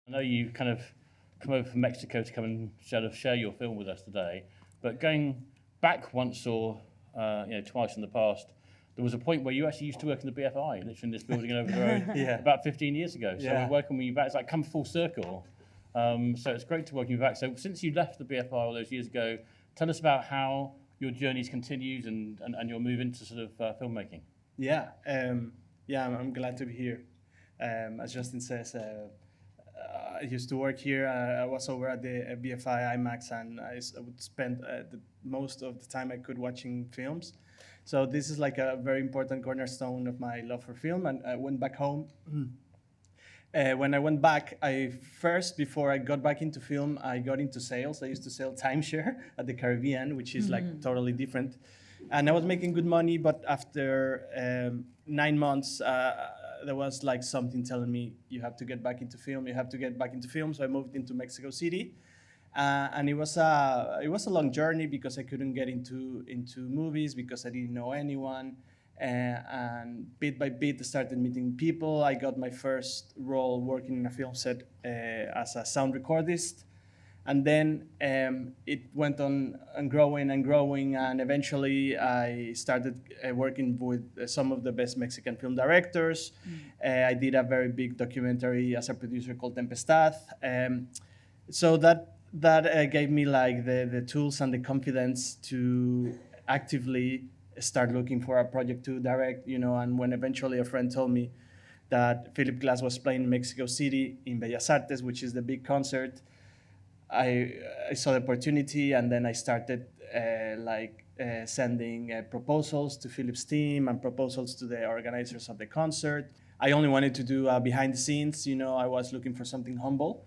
I know you kind of come over from Mexico to come and share your film with us today, but going back once or twice in the past, there was a point where you actually used to work in the BFI, literally in this building over the road, about 15 years ago. So we're welcoming you back. It's like come full circle. So it's great to welcome you back. So since you left the BFI all those years ago, tell us about how your journeys continues and your move into sort of filmmaking. I'm glad to be here. As Justin says, I used to work here. I was over at the BFI IMAX, and I would spend most of the time I could watching films. So this is like a very important cornerstone of my love for film. And I went back home. When I went back, before I got back into film, I got into sales. I used to sell timeshare at the Caribbean, which is like totally different. And I was making good money, but after 9 months, there was like something telling me, you have to get back into film. So I moved into Mexico City. And it was a long journey because I couldn't get into movies because I didn't know anyone. And bit by bit, I started meeting people. I got my first role working in a film set as a sound recordist. And then it went on and growing, and eventually I started working with some of the best Mexican film directors. I did a very big documentary as a producer called Tempestad. So that gave me like the tools and the confidence to actively start looking for a project to direct, and when eventually a friend told me that Philip Glass was playing in Mexico City in Bellas Artes, which is the big concert, I saw the opportunity, and then I started sending proposals to Philip's team and proposals to the organizers of the concert. I only wanted to do behind the scenes, I was looking for something humble.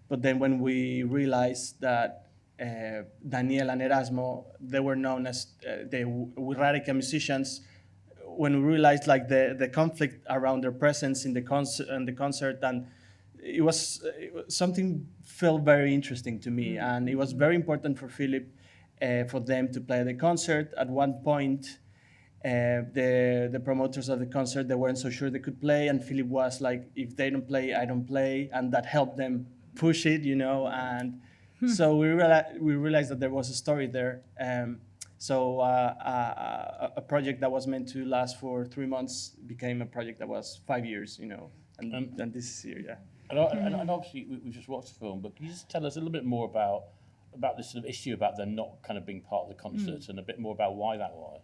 But then when we realized that Daniel and Erasmo, they were known as the Wixarika musicians, when we realized like the conflict around their presence in the concert, and it was something felt very interesting to me, and it was very important for Philip for them to play the concert. At one point, the promoters of the concert, they weren't so sure they could play, and Philip was like, if they don't play, I don't play, and that helped them push it, and so we realized that there was a story there. So a project that was meant to last for 3 months became a project that was 5 years, and this is here, And obviously we just watched the film, but can you just tell us a little bit more about this sort of issue about them not kind of being part of the concert, and a bit more about why that was?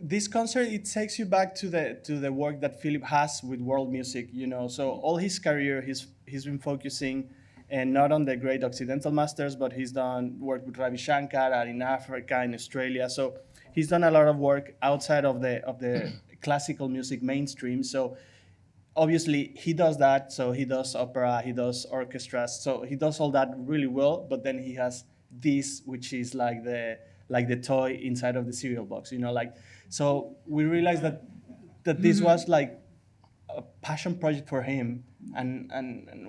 This concert, it takes you back to the work that Philip has with world music, So all his career, he's been focusing, and not on the great Occidental masters, but he's done work with Ravi Shankar in Africa, in Australia. So he's done a lot of work outside of the classical music mainstream. So obviously he does that. So he does opera, he does orchestras. So he does all that really well. But then he has this, which is like the toy inside of the cereal box, So we realized that this was like a passion project for him, and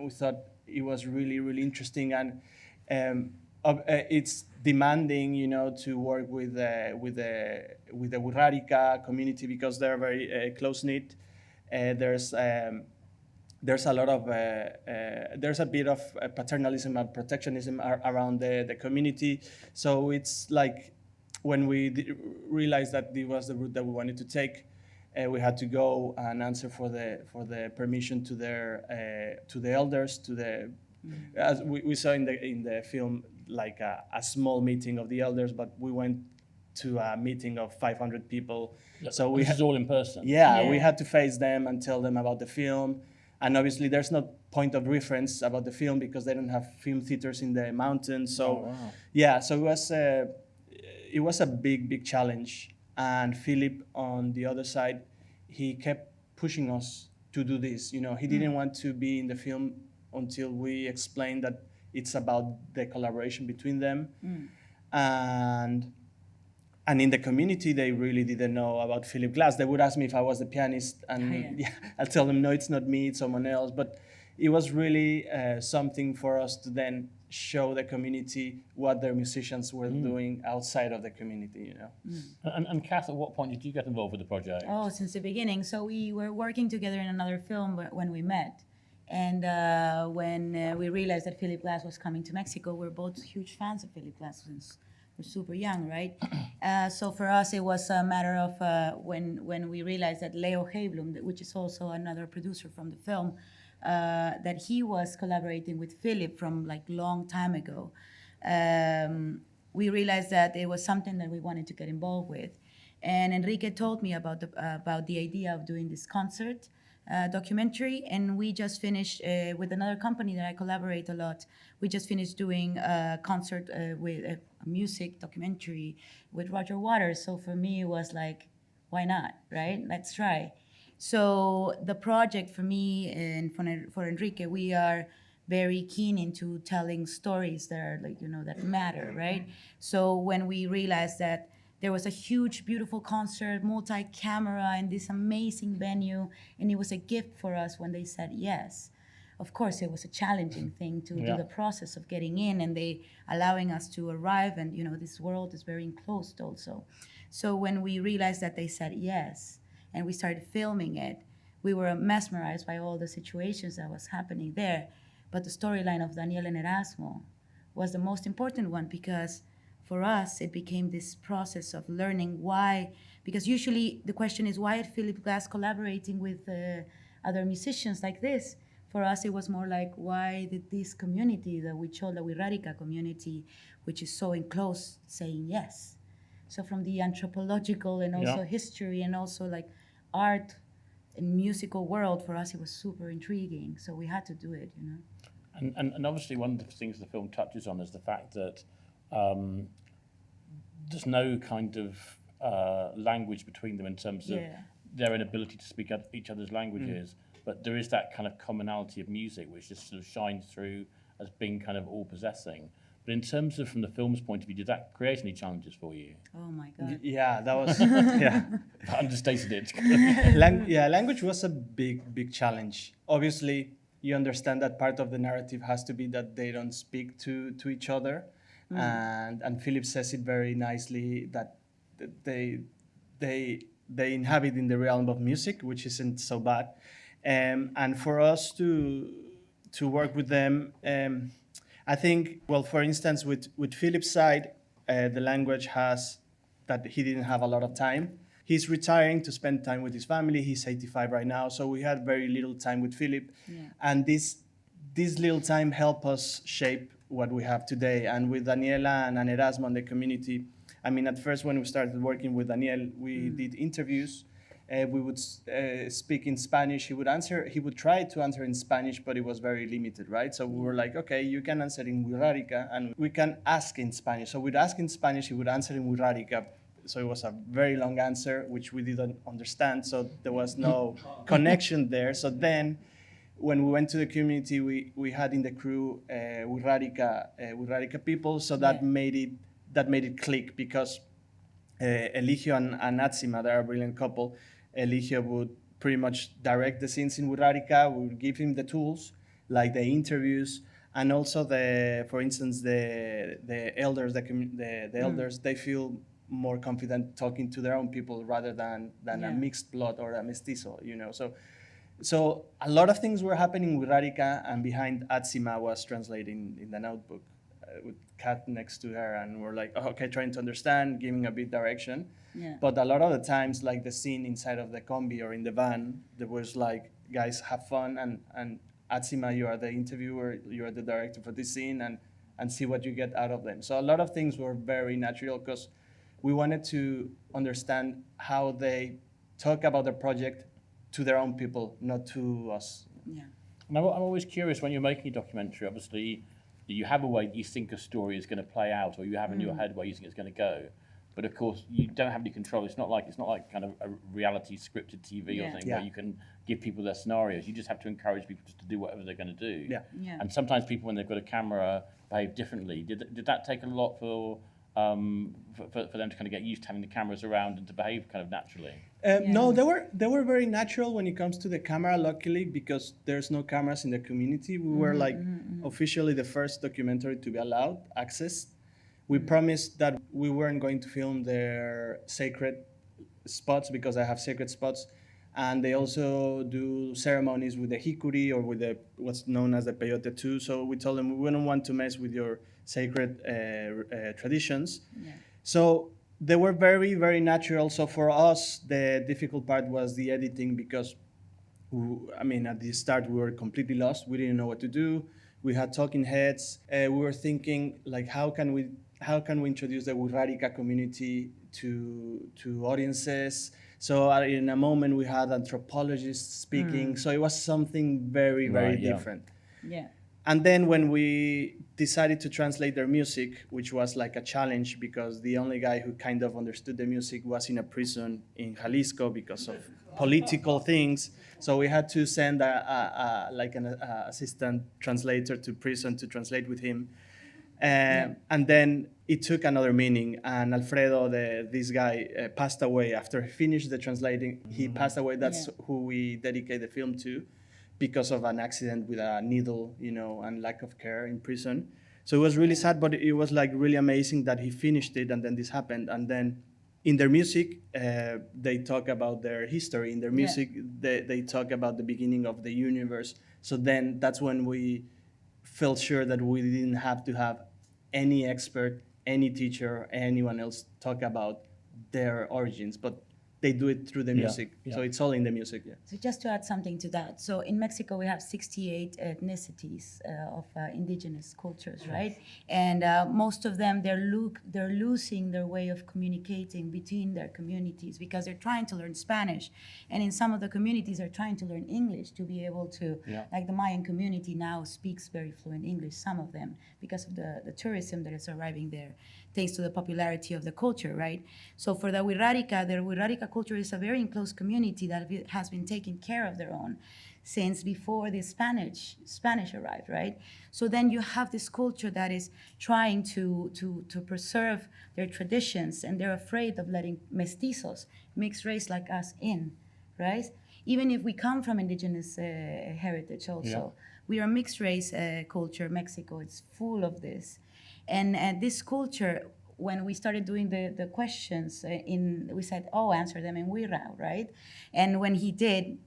we thought it was really, really interesting, and it's demanding, to work with the Wixarika community because they're very close knit. There's a lot of there's a bit of paternalism and protectionism around the community. So it's like when we realized that this was the route that we wanted to take, we had to go and answer for the permission to the elders, as we saw in the film, like a small meeting of the elders, but we went to a meeting of 500 people. So this is all in person. Yeah, we had to face them and tell them about the film. And obviously, there's no point of reference about the film because they don't have film theaters in the mountains. So, so it was a big challenge. And Philip, on the other side, he kept pushing us to do this. He didn't want to be in the film until we explained that it's about the collaboration between them. And in the community, they really didn't know about Philip Glass. They would ask me if I was the pianist, and I'll tell them, no, it's not me, it's someone else. But it was really something for us to then show the community what their musicians were doing outside of the community, And Kath, at what point did you get involved with the project? Oh, since the beginning. So we were working together in another film when we met. And when we realized that Philip Glass was coming to Mexico, we're both huge fans of Philip Glass since we're super young, right? So for us, it was a matter of when we realized that Leo Heiblum, which is also another producer from the film, that he was collaborating with Philip from like long time ago. We realized that it was something that we wanted to get involved with. And Enrique told me about the idea of doing this concert documentary, and we just finished with another company that I collaborate a lot. We just finished doing a concert with a music documentary with Roger Waters. So for me, it was like, why not, right? Let's try. So the project for me and for Enrique, we are very keen into telling stories that are like, that matter, right? So when we realized that there was a huge, beautiful concert, multi-camera, in this amazing venue, and it was a gift for us when they said yes. Of course, it was a challenging thing to do the process of getting in, and they allowing us to arrive, and this world is very enclosed also. So when we realized that they said yes, and we started filming it, we were mesmerized by all the situations that was happening there. But the storyline of Daniel and Erasmo was the most important one, because for us, it became this process of learning why, because usually the question is, why is Philip Glass collaborating with other musicians like this? For us, it was more like, why did this community, the Huichola Wixarika community, which is so enclosed, saying yes? So from the anthropological and also history and also like art and musical world, for us, it was super intriguing. So we had to do it, And obviously one of the things the film touches on is the fact that there's no kind of language between them in terms of their inability to speak each other's languages, but there is that kind of commonality of music which just sort of shines through as being kind of all-possessing. But in terms of from the film's point of view, did that create any challenges for you? Oh my God. Yeah, that was yeah. I understated it. Language was a big challenge. Obviously, you understand that part of the narrative has to be that they don't speak to each other, and Philip says it very nicely that they inhabit in the realm of music, which isn't so bad, and for us to work with them. I think, well, for instance, with Philip's side, the language has that he didn't have a lot of time. He's retiring to spend time with his family. He's 85 right now, so we had very little time with Philip. And this little time helped us shape what we have today. And with Daniela and Erasmo and the community, I mean, at first when we started working with Daniel, we did interviews. We would speak in Spanish. He would try to answer in Spanish, but it was very limited, right? So we were like, okay, you can answer in Wixarika, and we can ask in Spanish. So we'd ask in Spanish, he would answer in Wixarika. So it was a very long answer, which we didn't understand. So there was no connection there. So then when we went to the community, we had in the crew Wixarika people. So that made it click, because Eligio and Atsima, they are a brilliant couple. Eligio would pretty much direct the scenes in Wixarika. We would give him the tools, like the interviews, and also for instance, the elders, the elders, they feel more confident talking to their own people rather than a mixed blood or a mestizo, So a lot of things were happening with Wixarika, and behind Atsima was translating in the notebook with Kat next to her, and we're like, oh, okay, trying to understand, giving a bit direction. But a lot of the times, like the scene inside of the combi or in the van, there was like, guys, have fun, and Atsima, you are the interviewer, you are the director for this scene, and see what you get out of them. So a lot of things were very natural, because we wanted to understand how they talk about the project to their own people, not to us. And I'm always curious, when you're making a documentary, obviously you have a way that you think a story is going to play out, or you have in your head where you think it's going to go. But of course, you don't have any control. It's not like kind of a reality scripted TV or thing where you can give people their scenarios. You just have to encourage people just to do whatever they're going to do. And sometimes people, when they've got a camera, behave differently. Did that take a lot for them to kind of get used to having the cameras around and to behave kind of naturally? No, they were very natural when it comes to the camera, luckily, because there's no cameras in the community. We were like officially the first documentary to be allowed access. We promised that we weren't going to film their sacred spots, because I have sacred spots. And they also do ceremonies with the hikuri or with the what's known as the peyote too. So we told them we don't want to mess with your sacred traditions. Yeah. So they were very, very natural. So for us, the difficult part was the editing because, I mean, at the start we were completely lost. We didn't know what to do. We had talking heads. We were thinking like, how can we introduce the Wixarika community to audiences? So in a moment we had anthropologists speaking. So it was something very, very Right, yeah. different. Yeah. And then when we decided to translate their music, which was like a challenge because the only guy who kind of understood the music was in a prison in Jalisco because of political things. So we had to send an assistant translator to prison to translate with him. And then it took another meaning, and Alfredo, this guy, passed away after he finished the translating. He passed away. That's who we dedicate the film to, because of an accident with a needle, and lack of care in prison. So it was really sad, but it was like really amazing that he finished it, and then this happened. And then in their music, they talk about their history. In their music, they talk about the beginning of the universe. So then that's when we felt sure that we didn't have to have any expert, any teacher, anyone else talk about their origins, but they do it through the music. So it's all in the music. So just to add something to that, so in Mexico we have 68 ethnicities of indigenous cultures, right? And most of them they're losing their way of communicating between their communities because they're trying to learn Spanish, and in some of the communities they're trying to learn English to be able to, like the Mayan community now speaks very fluent English, some of them, because of the tourism that is arriving there, thanks to the popularity of the culture, right? So for the Wixarika culture is a very enclosed community that has been taking care of their own since before the Spanish arrived, right? So then you have this culture that is trying to preserve their traditions, and they're afraid of letting mestizos, mixed race like us, in, right? Even if we come from indigenous heritage also. We are mixed race culture. Mexico, it's full of this. And this culture, when we started doing the questions, we said, answer them in Wira, right? And when he did,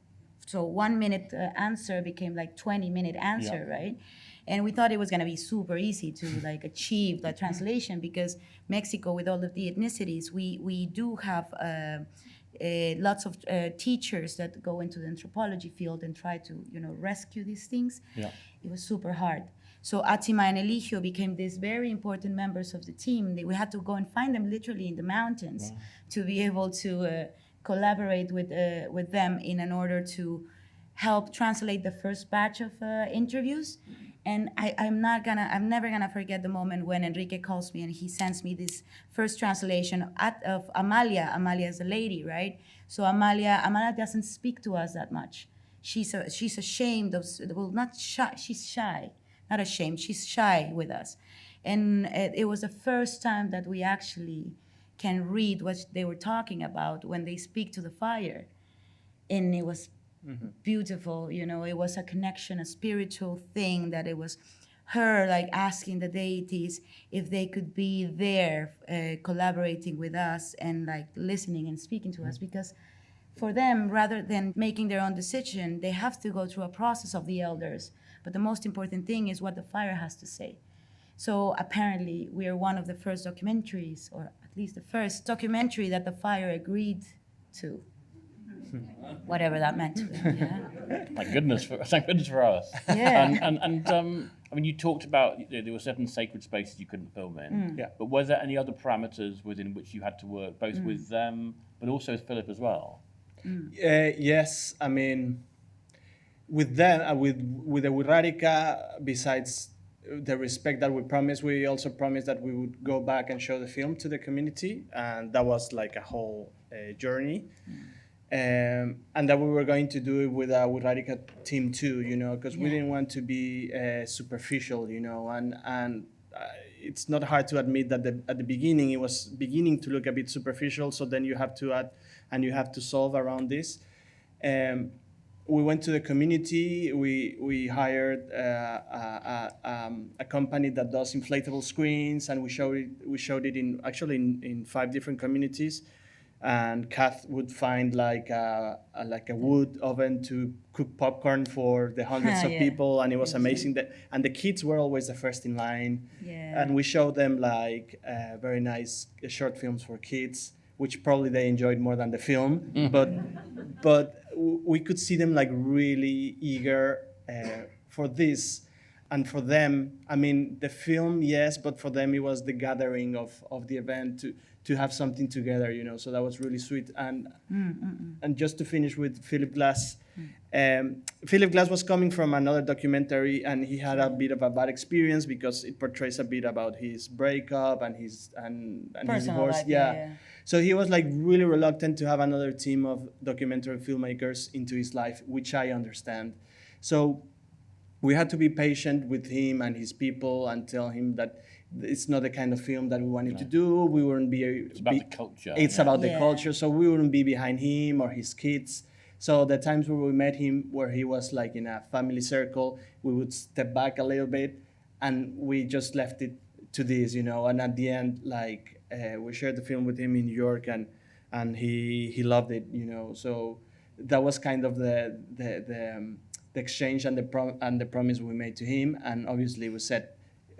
so 1 minute answer became like 20-minute answer, right? And we thought it was going to be super easy to like achieve the translation because Mexico, with all of the ethnicities, we do have lots of teachers that go into the anthropology field and try to rescue these things. It was super hard. So Atima and Eligio became these very important members of the team. We had to go and find them literally in the mountains to be able to collaborate with them in order to help translate the first batch of interviews. And I'm never gonna forget the moment when Enrique calls me and he sends me this first translation of Amalia. Amalia is a lady, right? So Amalia doesn't speak to us that much. She's ashamed of, well, not shy, she's shy. Not ashamed, she's shy with us. And it was the first time that we actually can read what they were talking about when they speak to the fire. And it was beautiful, it was a connection, a spiritual thing, that it was her like asking the deities if they could be there collaborating with us and like listening and speaking to us, because for them, rather than making their own decision, they have to go through a process of the elders. But the most important thing is what the fire has to say. So apparently we are one of the first documentaries, or at least the first documentary that the fire agreed to. Whatever that meant to them, Thank goodness for us. Yeah. And I mean, you talked about there were certain sacred spaces you couldn't film in. But were there any other parameters within which you had to work, both with them, but also with Philip as well? Yes, I mean, with them, with the Wixarika, besides the respect that we promised, we also promised that we would go back and show the film to the community, and that was like a whole journey. And that we were going to do it with a Wixarika team too, because we didn't want to be superficial, and it's not hard to admit that at the beginning it was beginning to look a bit superficial. So then you have to add and you have to solve around this. We went to the community. We hired a company that does inflatable screens, and we showed it in 5 different communities. and Kath would find like a wood oven to cook popcorn for the hundreds of Yeah. people, and it was amazing. And the kids were always the first in line. Yeah. And we showed them like very nice short films for kids, which probably they enjoyed more than the film. But we could see them like really eager for this. And for them, I mean, the film, yes, but for them it was the gathering of the event to have something together, you know. So that was really sweet. And just to finish with Philip Glass, Philip Glass was coming from another documentary, and he had a bit of a bad experience because it portrays a bit about his breakup and his Personal divorce. life, Yeah. yeah. So he was like really reluctant to have another team of documentary filmmakers into his life, which I understand. So we had to be patient with him and his people and tell him that it's not the kind of film that we wanted to do. We wouldn't be. It's about the culture. It's about the Yeah. culture, so we wouldn't be behind him or his kids. So the times where we met him, where he was like in a family circle, we would step back a little bit, and we just left it to this, you know. And at the end, like we shared the film with him in New York, and he loved it, you know. So that was kind of the exchange and the promise we made to him, and obviously we said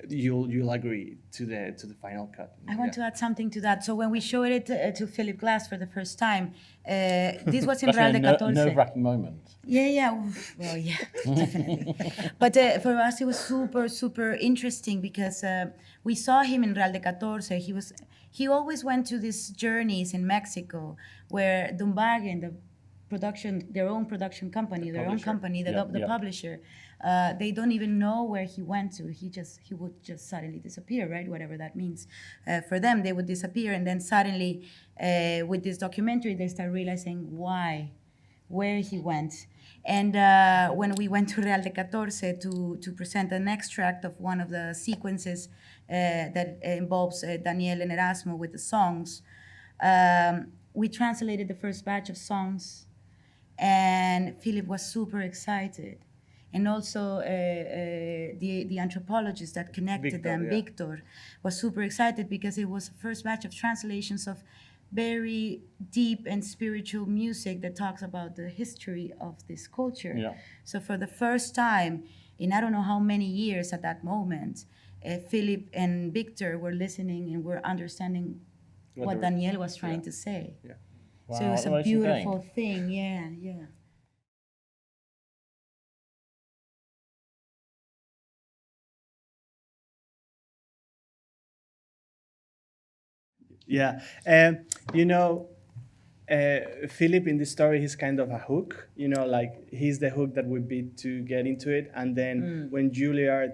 you'll agree to the final cut. I want to add something to that. So when we showed it to Philip Glass for the first time, this was in That's Real de a 14. nerve-wracking moment. Yeah. Well, yeah, definitely. But for us, it was super, super interesting because we saw him in Real de 14. He always went to these journeys in Mexico where Dumbargen, their own production company, their own publisher. company, the publisher, they don't even know where he went to. He would just suddenly disappear, right? Whatever that means. For them, they would disappear, and then suddenly, with this documentary, they start realizing where he went. And when we went to Real de 14 to present an extract of one of the sequences that involves Daniel and Erasmo with the songs, we translated the first batch of songs, and Philip was super excited. And also the anthropologist that connected Victor, them, yeah. Victor, was super excited because it was the first batch of translations of very deep and spiritual music that talks about the history of this culture. Yeah. So for the first time in I don't know how many years at that moment, Philip and Victor were listening and were understanding what Daniel was trying to say. Yeah. So it was a amazing beautiful thing. Yeah. Yeah, you know, Philip in this story, he's kind of a hook. You know, like he's the hook that we beat to get into it. And then when Juilliard,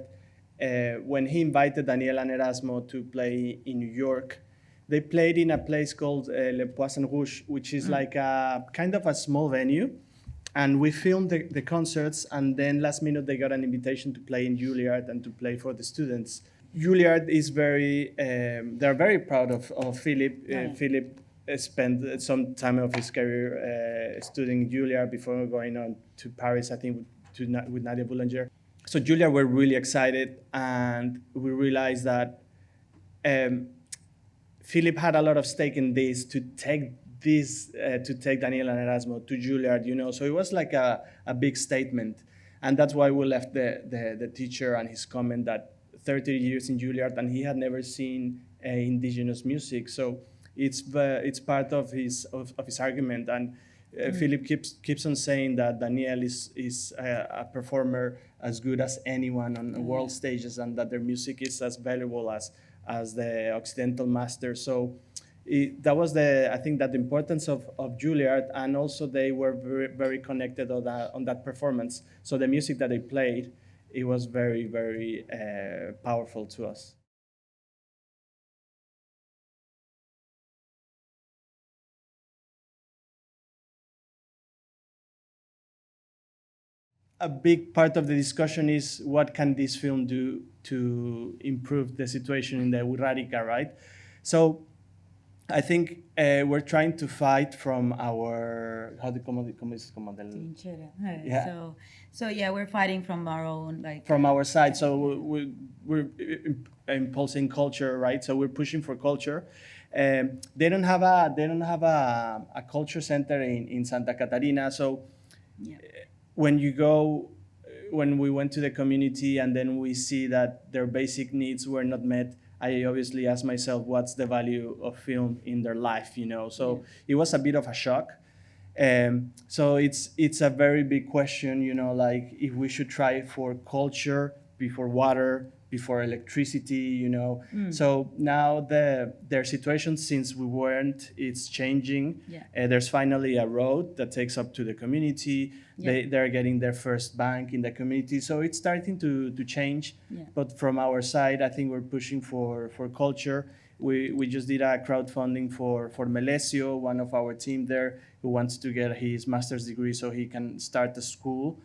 when he invited Daniel and Erasmo to play in New York, they played in a place called Le Poisson Rouge, which is like a kind of a small venue. And we filmed the concerts, and then last minute they got an invitation to play in Juilliard and to play for the students. Juilliard is they're very proud of Philip. Philip spent some time of his career studying Juilliard before going on to Paris, I think, with Nadia Boulanger. So Juilliard were really excited, and we realized that Philip had a lot of stake in this to take Daniel and Erasmo to Juilliard, you know. So it was like a big statement, and that's why we left the teacher and his comment that 30 years in Juilliard and he had never seen indigenous music. So it's part of his argument, and Philip keeps on saying that Daniel is a performer as good as anyone on world stages, and that their music is as valuable as the Occidental masters. So that was I think that the importance of Juilliard, and also they were very, very connected on that performance. So the music that they played, it was very, very powerful to us. A big part of the discussion is what can this film do to improve the situation in the Wixarika, right? So I think we're trying to fight from our Yeah. So yeah, we're fighting from our own from our side. So we're impulsing culture, right? So we're pushing for culture. They don't have a culture center in Santa Catarina. So Yeah. when you go, when we went to the community and then we see that their basic needs were not met, I obviously asked myself, what's the value of film in their life, you know? So it was a bit of a shock. So it's a very big question, you know, like if we should try for culture before water, before electricity, you know. So now their situation, since we weren't, it's changing. Yeah. There's finally a road that takes up to the community. Yeah. They're getting their first bank in the community. So it's starting to change. Yeah. But from our side, I think we're pushing for culture. We just did a crowdfunding for Melesio, one of our team there, who wants to get his master's degree so he can start the school.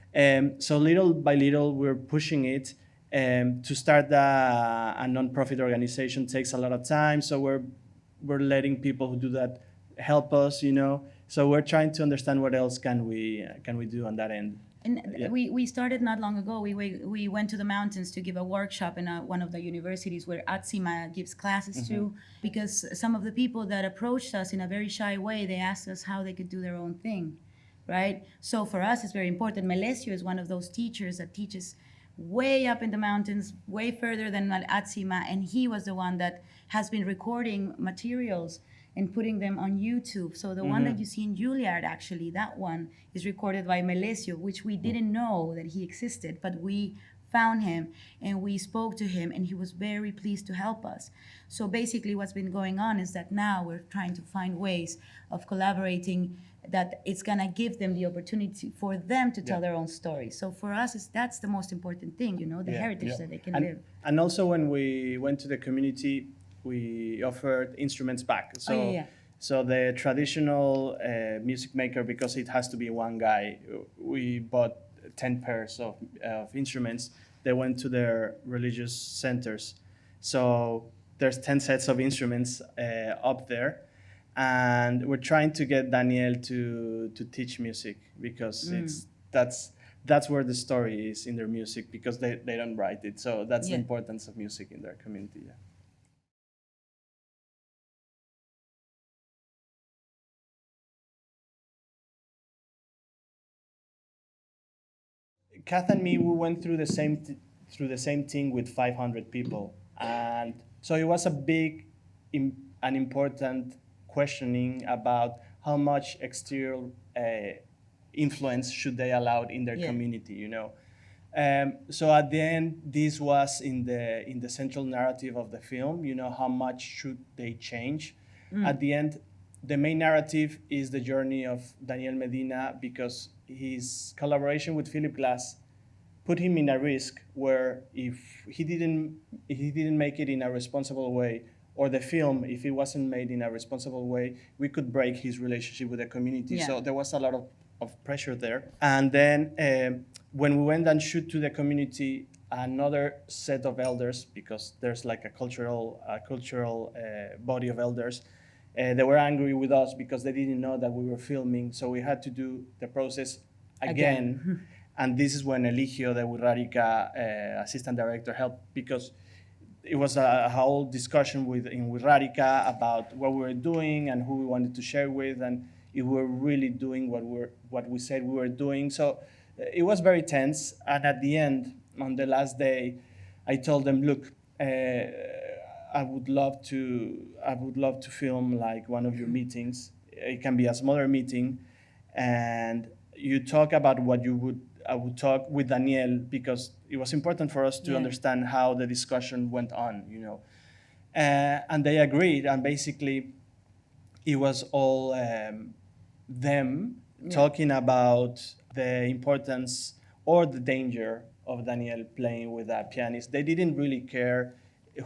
So little by little, we're pushing it. To start a nonprofit organization takes a lot of time, so we're letting people who do that help us, you know. So we're trying to understand what else can we do on that end. And Yeah. we started not long ago. We went to the mountains to give a workshop in one of the universities where Atsima gives classes to, because some of the people that approached us in a very shy way, they asked us how they could do their own thing, right? So for us, it's very important. Melesio is one of those teachers that teaches way up in the mountains, way further than Atsima, and he was the one that has been recording materials and putting them on YouTube. So the one that you see in Juilliard, actually, that one is recorded by Melesio, which we didn't know that he existed, but we found him and we spoke to him and he was very pleased to help us. So basically what's been going on is that now we're trying to find ways of collaborating that it's gonna give them the opportunity for them to tell their own story. So for us, that's the most important thing, you know, the heritage that they can live. And also when we went to the community, we offered instruments back. So, so the traditional music maker, because it has to be one guy, we bought 10 pairs of instruments. They went to their religious centers. So there's 10 sets of instruments up there. And we're trying to get Daniel to teach music because that's where the story is in their music, because they don't write it. So that's the importance of music in their community. Yeah. Kath and me, we went through the same thing with 500 people, and so it was a big, an important questioning about how much exterior influence should they allow in their community, you know. So at the end, this was in the central narrative of the film, you know, how much should they change. At the end, the main narrative is the journey of Daniel Medina, because his collaboration with Philip Glass put him in a risk where if he didn't make it in a responsible way, or the film, if it wasn't made in a responsible way, we could break his relationship with the community. So there was a lot of pressure there. And then when we went and shoot to the community, another set of elders, because there's like a cultural body of elders, they were angry with us because they didn't know that we were filming. So we had to do the process again. And this is when Eligio, the Wixarika assistant director, helped, because it was a whole discussion in Wixarika about what we were doing and who we wanted to share with, and if we were really doing what we said we were doing. So it was very tense. And at the end, on the last day, I told them, look, I would love to film like one of your meetings. It can be a smaller meeting, and you talk about what I would talk with Daniel, because it was important for us to understand how the discussion went on, you know. And they agreed, and basically it was all them talking about the importance or the danger of Daniel playing with a pianist. They didn't really care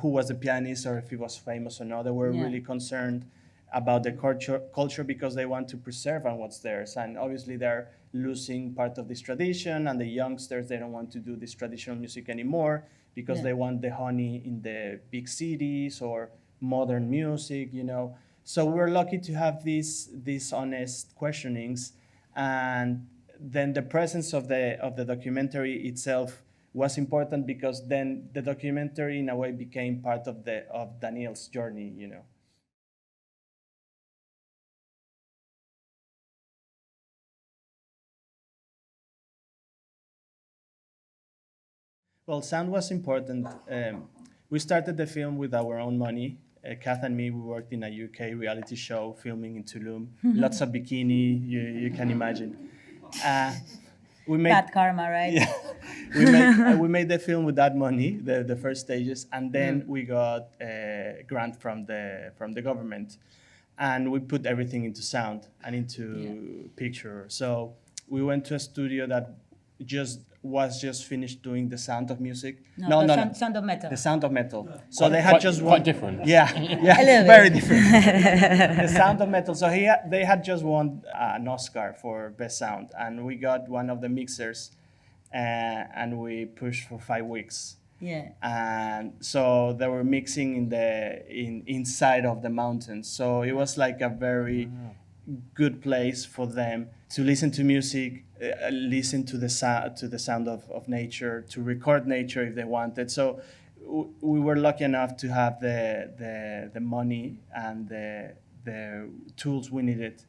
who was the pianist or if he was famous or not. They were really concerned about the culture because they want to preserve on what's theirs. And obviously they're losing part of this tradition, and the youngsters, they don't want to do this traditional music anymore because they want the honey in the big cities or modern music, you know. So we're lucky to have these honest questionings, and then the presence of the documentary itself was important, because then the documentary in a way became part of Daniel's journey, you know. Well, sound was important. We started the film with our own money. Kath and me, we worked in a UK reality show filming in Tulum. Lots of bikini, you can imagine. We made Bad karma, right? Yeah, we made the film with that money, the first stages, and then we got a grant from the government, and we put everything into sound and into picture. So we went to a studio that was just finished doing the sound of music. No, Sound of Metal. The Sound of Metal. So they had just quite different. Yeah, yeah, A little very bit. different. The Sound of Metal. So they had just won an Oscar for best sound, and we got one of the mixers, and we pushed for 5 weeks. Yeah. And so they were mixing inside of the mountains. So it was like a very good place for them to listen to music, listen to the sound of nature, to record nature if they wanted. So we were lucky enough to have the money and the tools we needed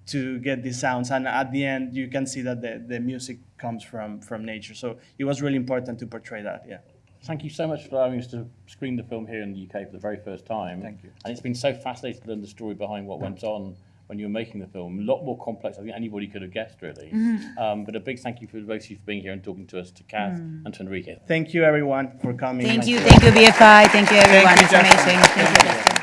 to get these sounds. And at the end, you can see that the music comes from nature. So it was really important to portray that. Yeah. Thank you so much for allowing us to screen the film here in the UK for the very first time. Thank you. And it's been so fascinating to learn the story behind what went on when you were making the film. A lot more complex than I think anybody could have guessed, really. But a big thank you for both of you for being here and talking to us, to Kath and to Enrique. Thank you, everyone, for coming. Thank you, BFI. Thank you, everyone. you, It's Justin. amazing. Thank you, Justin.